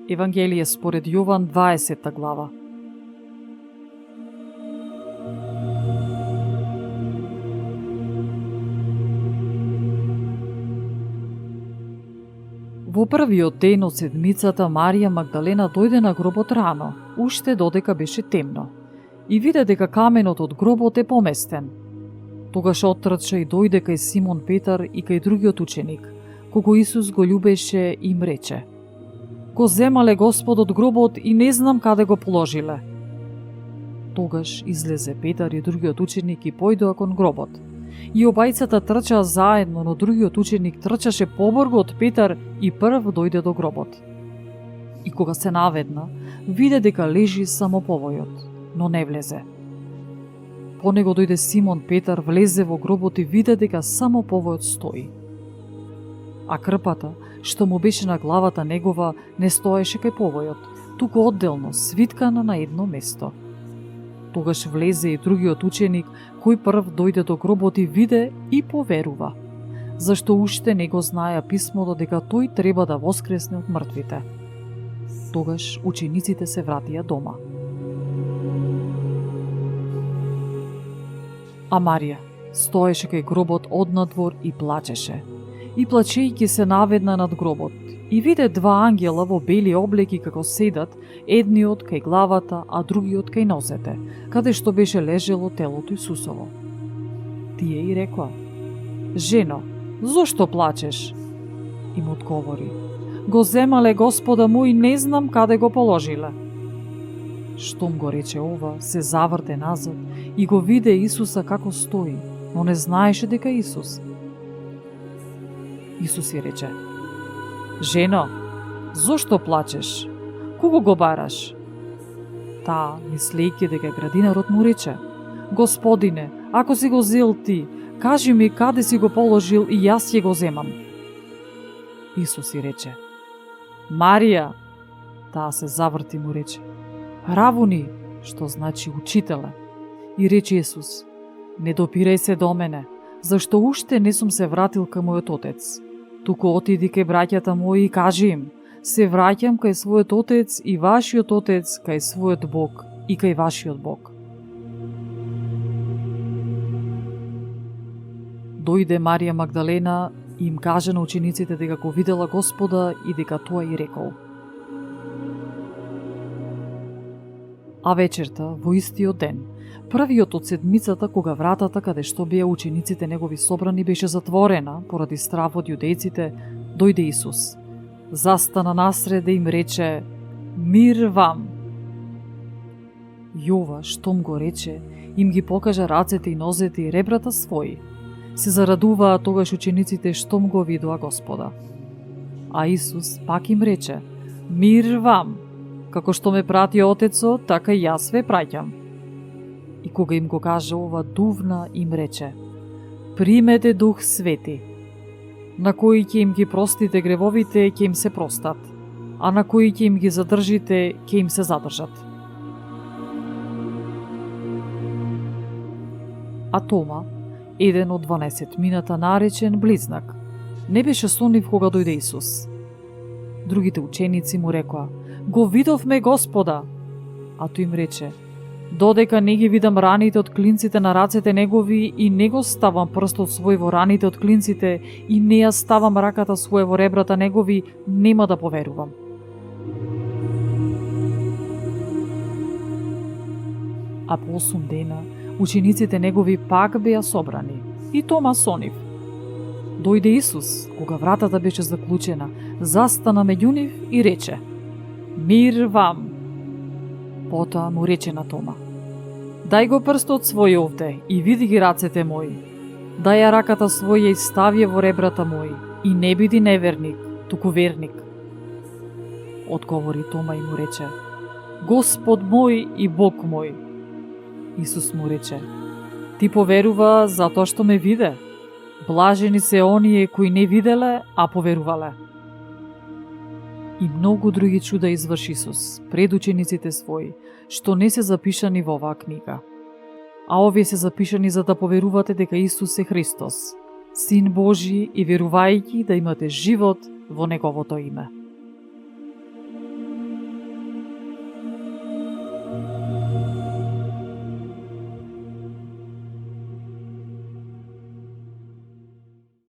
Евангелие според Јован 20 глава. Во првиот ден од седмицата Марија Магдалена дојде на гробот рано, уште додека беше темно, и виде дека каменот од гробот е поместен. Тогаш оттрча и дојде кај Симон Петар и кај другиот ученик, кого Исус го љубеше, и им рече: го земале Господ од гробот и не знам каде го положиле. Тогаш излезе Петар и другиот ученик и појдоа кон гробот. И обајцата трчаа заедно, но другиот ученик трчаше побрзо од Петар и прв дојде до гробот. И кога се наведна, виде дека лежи само повојот, но не влезе. По него дојде Симон Петар, влезе во гробот и виде дека само повојот стои. А крпата, што му беше на главата негова, не стоеше кај повојот, туку одделно, свиткана на едно место. Тогаш влезе и другиот ученик, кој прв дојде до гробот и виде и поверува, зашто уште не го знаеа писмото дека тој треба да воскресне од мртвите. Тогаш учениците се вратија дома. А Марија стоеше кај гробот однадвор и плачеше. И плачејќи се наведна над гробот и виде два ангела во бели облеки како седат, едниот кај главата, а другиот кај нозете, каде што беше лежело телото Исусово. Тие и рекоа: жено, зошто плачеш? Им одговори: го земале Господа му и не знам каде го положиле. Штом го рече ова, се заврте назад и го виде Исуса како стои, но не знаеше дека Исус. Исус ја рече: жено, зошто плачеш? Кого го бараш? Таа, мислејќи дека градинарот, му рече: Господине, ако си го зел ти, кажи ми каде си го положил и јас ќе го земам. Исус ја рече: Марија. Таа се заврти, му рече: Равуни, што значи учителе. И рече Исус: не допирај се до мене, зашто уште не сум се вратил кај мојот отец. Туку отиди кај браќата мои и кажи им: се враќам кај својот отец и вашиот отец, кај својот Бог и кај вашиот Бог. Дојде Марија Магдалена и им каже на учениците дека го видела Господа и дека тоа и рекол. А вечерта, во истиот ден, првиот од седмицата, кога вратата каде што беа учениците негови собрани беше затворена поради страв од јудејците, дојде Исус. Застана насред и им рече: мир вам. Јова, штом го рече, им ги покажа рацете и нозете и ребрата своји. Се зарадуваа тогаш учениците штом го видоа Господа. А Исус пак им рече: мир вам. Како што ме прати Отецот, така и јас ве праќам. И кога им го кажа ова, дувна им рече: примете Дух Свети. На кои ќе им ги простите гревовите, ќе им се простат, а на кои ќе им ги задржите, ќе им се задржат. А Тома, еден од 12 мината наречен Близнак, не беше со нив кога дојде Исус. Другите ученици му рекоа: го видовме Господа. А тој им рече: додека не ги видам раните од клинците на рацете негови и не го ставам прстот свој во раните од клинците и не ја ставам раката своја во ребрата негови, нема да поверувам. А по 8 дена учениците негови пак беа собрани и Тома со нив. Дојде Исус, кога вратата беше заклучена, застана меѓу нив и рече: мир вам. Потоа му рече на Тома: дај го прстот свој овде и види ги рацете мои. Дај ја раката своја и стави ја во ребрата мои и не биди неверник, туку верник. Одговори Тома и му рече: Господ мој и Бог мој. Исус му рече: ти поверува затоа што ме виде. Блажени се оние кои не виделе, а поверувале. И многу други чуда изврши Исус пред учениците своји, што не се запишани во оваа книга. А овие се запишани за да поверувате дека Исус е Христос, Син Божи, и верувајќи да имате живот во Неговото име.